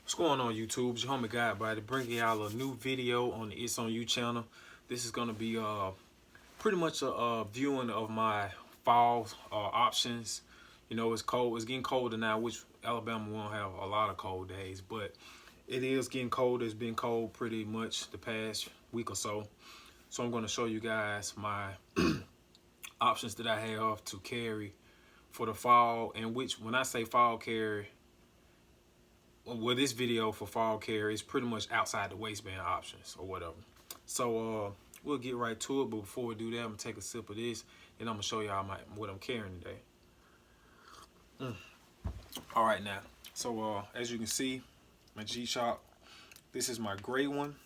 What's going on, YouTube? It's your homie Godbody bringing y'all a new video on the It's On You channel. This is gonna be pretty much a viewing of my fall options. You know, it's cold. It's getting colder now, which Alabama won't have a lot of cold days, but it is getting cold. It's been cold pretty much the past week or so. So I'm gonna show you guys my options that I have to carry for the fall, and which, when I say fall carry, well, this video for fall carry is pretty much outside the waistband options or whatever. So we'll get right to it, but before we do that, I'm gonna take a sip of this, and I'm gonna show y'all what I'm carrying today. All right, now, so as you can see, my G-Shock, this is my gray one,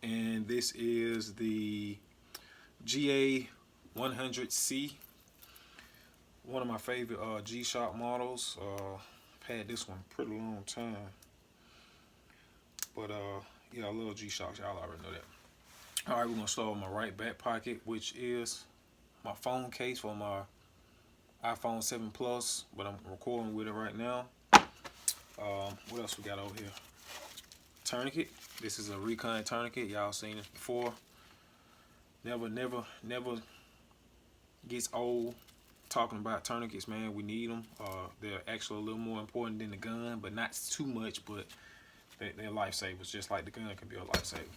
and this is the GA100C, one of my favorite G-Shock models. Had this one a pretty long time, but yeah, I love G-Shocks, y'all already know that. All right, we're gonna start with my right back pocket, which is my phone case for my iPhone 7 Plus, but I'm recording with it right now. What else we got over here? Tourniquet. This is a Recon tourniquet. Y'all seen it before. Never gets old talking about tourniquets, man. We need them. They're actually a little more important than the gun, but not too much, but they're lifesavers, just like the gun can be a lifesaver.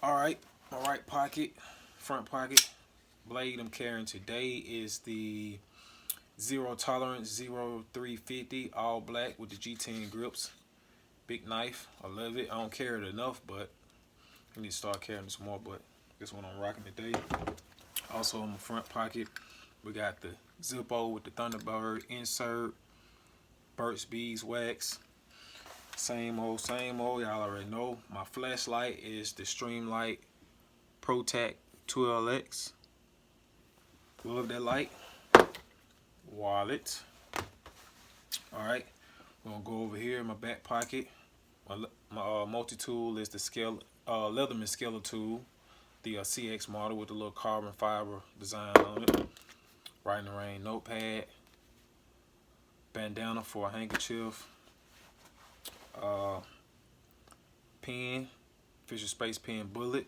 All right, my right pocket, front pocket blade I'm carrying today is the Zero Tolerance 0350 all black with the G10 grips. Big knife. I love it. I don't carry it enough, but I need to start carrying this more, but this one I'm rocking today. Also in my front pocket, we got the Zippo with the Thunderbird insert, Burt's Beeswax. Same old, y'all already know. My flashlight is the Streamlight ProTac 12X. Love that light. Wallet. Alright, we're gonna go over here in my back pocket. My multi-tool is the Leatherman Scalar tool, the CX model with the little carbon fiber design on it. Writing the Rain notepad, bandana for a handkerchief, pen, Fisher Space pen bullet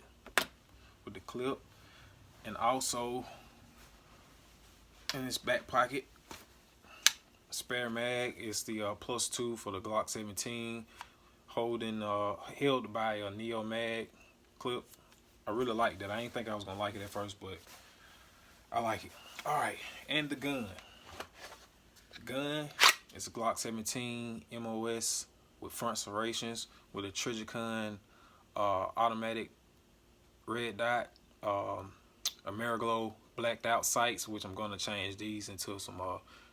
with the clip, and also in this back pocket, spare mag is the +2 for the Glock 17, held by a Neo Mag clip. I really like that. I didn't think I was gonna like it at first, but I like it. All right, and the gun. The gun is a Glock 17 MOS with front serrations with a Trijicon automatic red dot, Ameriglow blacked out sights, which I'm gonna change these into some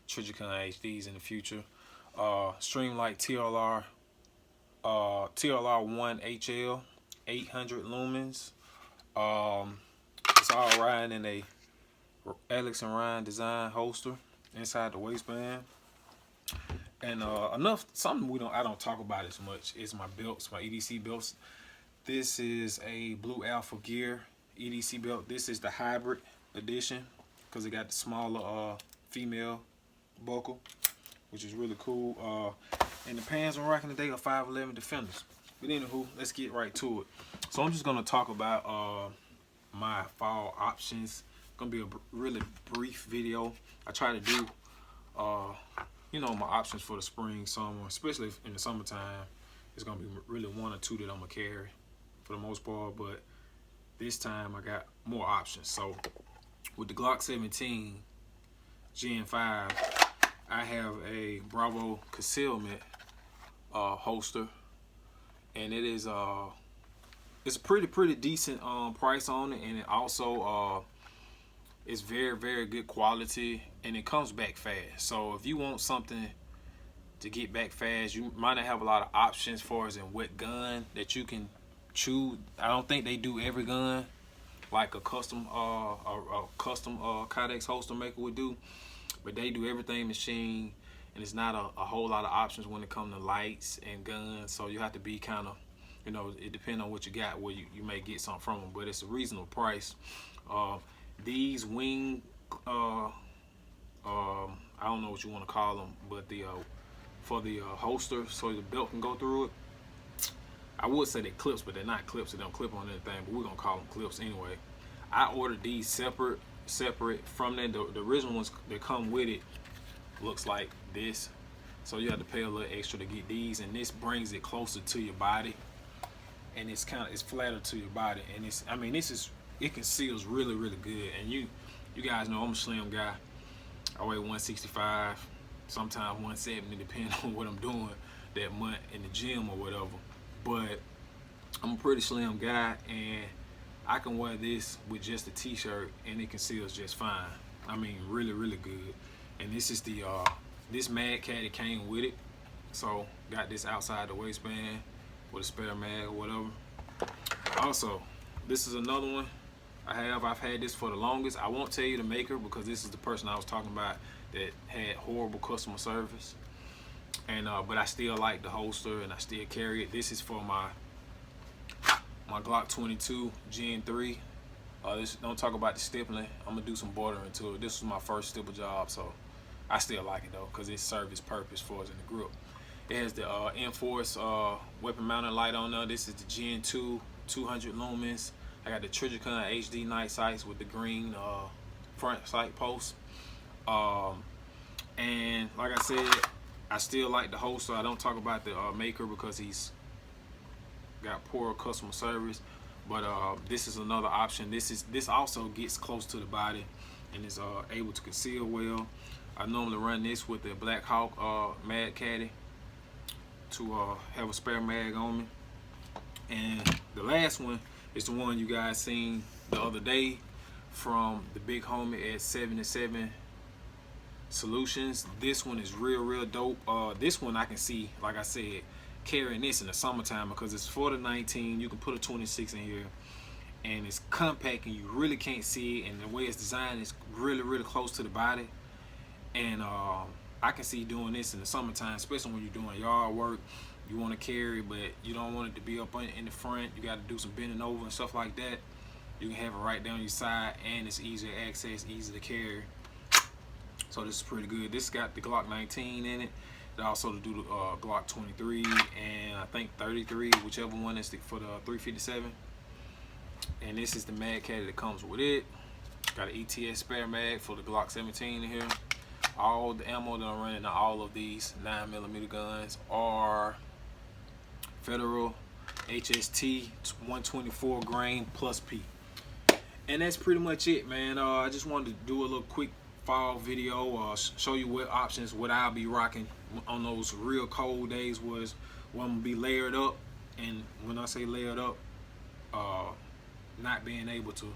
Trijicon HDs in the future. Streamlight TLR1 HL 800 lumens. It's all riding in a Alex and Ryan design holster inside the waistband. And something I don't talk about as much is my belts, my EDC belts. This is a Blue Alpha Gear EDC belt. This is the hybrid edition because it got the smaller female buckle, which is really cool. And the pants I'm rocking today are 511 Defenders. But anywho, let's get right to it. So I'm just gonna talk about my fall options. Gonna be a really brief video. I try to do you know, my options for the spring, summer, especially in the summertime. It's gonna be really one or two that I'm gonna carry for the most part, but this time I got more options. So with the Glock 17 Gen 5, I have a Bravo concealment holster, and it is it's a pretty decent price on it, and it also it's very good quality, and it comes back fast. So if you want something to get back fast, you might not have a lot of options for as in what gun that you can choose. I don't think they do every gun like a custom Kydex holster maker would do, but they do everything machine, and it's not a whole lot of options when it comes to lights and guns. So you have to be kind of, you know, it depends on what you got, where you may get something from them, but it's a reasonable price. These wing, I don't know what you want to call them, but the for the holster so the belt can go through it. I would say they're clips, but they're not clips. They don't clip on anything, but we're gonna call them clips anyway. I ordered these separate from them. The original ones that come with it looks like this, so you have to pay a little extra to get these, and this brings it closer to your body, and it's flatter to your body, and it conceals really good. And you guys know I'm a slim guy. I weigh 165, sometimes 170, depending on what I'm doing that month in the gym or whatever. But I'm a pretty slim guy, and I can wear this with just a t-shirt and it conceals just fine. I mean, really good. And this is the this Mad Caddy came with it, so got this outside the waistband with a spare mag or whatever. Also, this is another one I've had this for the longest. I won't tell you the maker because this is the person I was talking about that had horrible customer service. And but I still like the holster and I still carry it. This is for my Glock 22 Gen 3. Don't talk about the stippling. I'm gonna do some bordering to it. This was my first stipple job, so I still like it though because it serves its purpose for us in the grip. It has the Enforce weapon mounted light on there. This is the Gen 2 200 lumens. I got the Trijicon HD night sights with the green front sight post. And like I said, I still like the holster. I don't talk about the maker because he's got poor customer service. But this is another option. This also gets close to the body and is able to conceal well. I normally run this with the Black Hawk Mad Caddy to have a spare mag on me. And the last one is the one you guys seen the other day from the big homie at 77 Solutions. This one is real dope. This one I can see, like I said, carrying this in the summertime because it's for the 19. You can put a 26 in here, and it's compact, and you really can't see it. And the way it's designed is really close to the body. And I can see doing this in the summertime, especially when you're doing yard work. You want to carry, but you don't want it to be up in the front. You got to do some bending over and stuff like that. You can have it right down your side, and it's easy to access, easy to carry. So this is pretty good. This got the Glock 19 in it. It also do the Glock 23 and I think 33, whichever one is for the 357. And this is the Mad Caddy that comes with it. Got an ETS spare mag for the Glock 17 in here. All the ammo that I'm running on all of these 9mm guns are Federal HST 124 grain plus P. And that's pretty much it, man. I just wanted to do a little quick fall video, show you what I'll be rocking on those real cold days was when I'm gonna be layered up. And when I say layered up, not being able to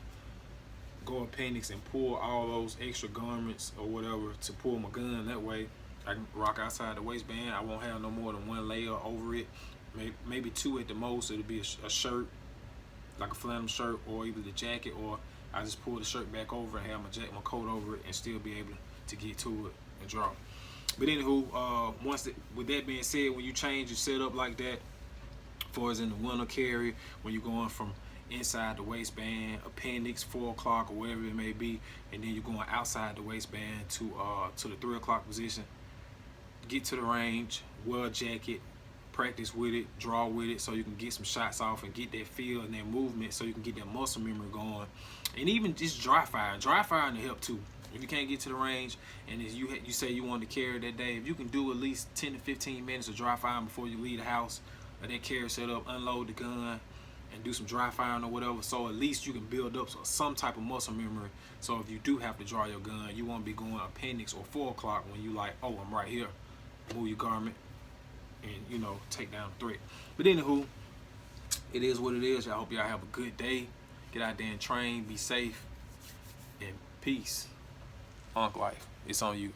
go appendix and pull all those extra garments or whatever to pull my gun. That way I can rock outside the waistband. I won't have no more than one layer over it, maybe two at the most. It'll be a shirt, like a flannel shirt, or either the jacket, or I just pull the shirt back over and have my coat over it and still be able to get to it and drop. But anywho, with that being said, when you change your setup like that, far as in the winter carry, when you're going from inside the waistband, appendix, 4 o'clock or whatever it may be, and then you're going outside the waistband to the 3 o'clock position, get to the range, wear a jacket, practice with it, draw with it, so you can get some shots off and get that feel and that movement, so you can get that muscle memory going. And even just dry fire to help too. If you can't get to the range and you say you want to carry that day, if you can do at least 10 to 15 minutes of dry firing before you leave the house, or that carry set up, unload the gun, and do some dry firing or whatever, so at least you can build up some type of muscle memory. So if you do have to draw your gun, you won't be going appendix or 4 o'clock when you like, oh, I'm right here. Move your garment and, you know, take down the threat. But anywho, it is what it is. I hope y'all have a good day. Get out there and train, be safe, and peace. Unk Life, it's on you.